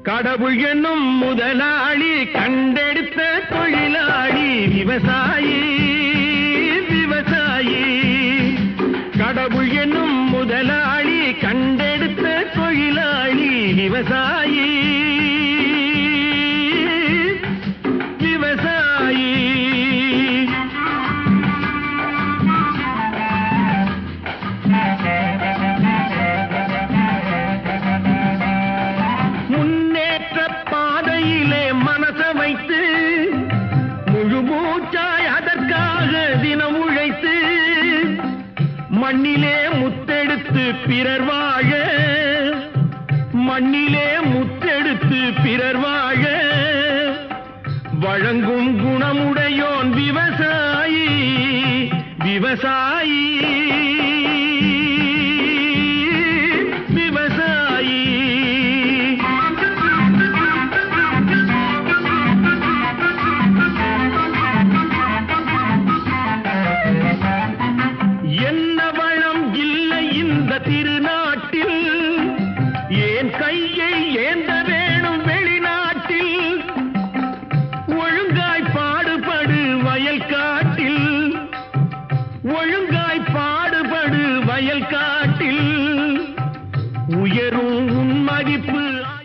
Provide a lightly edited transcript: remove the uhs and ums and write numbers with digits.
கடவுள் என்னும் முதலாளி கண்டெடுத்த தொழிலாளி விவசாயி விவசாயி. கடவுள் என்னும் முதலாளி கண்டெடுத்த தொழிலாளி விவசாயி விவசாயி. முன்னேற்ற பாதையிலே மனச வைத்து முழு மூச்சாய் அதற்காக தினம் உழைத்து மண்ணிலே முத்தெடுத்து பிறர் வாழ மண்ணிலே முத்தெடுத்து பிறர் வாழ வழங்கும் குணமுடையோன் விவசாயி விவசாயி விவசாயி. என்ன வளம் இல்லை இந்த திருநாட்டில், ஏன் கையை ஏந்த வேணும் வெளிநாட்டில். ஒழுங்காய் பாடுபடு வயல் காட்டில், ஒழுங்காய்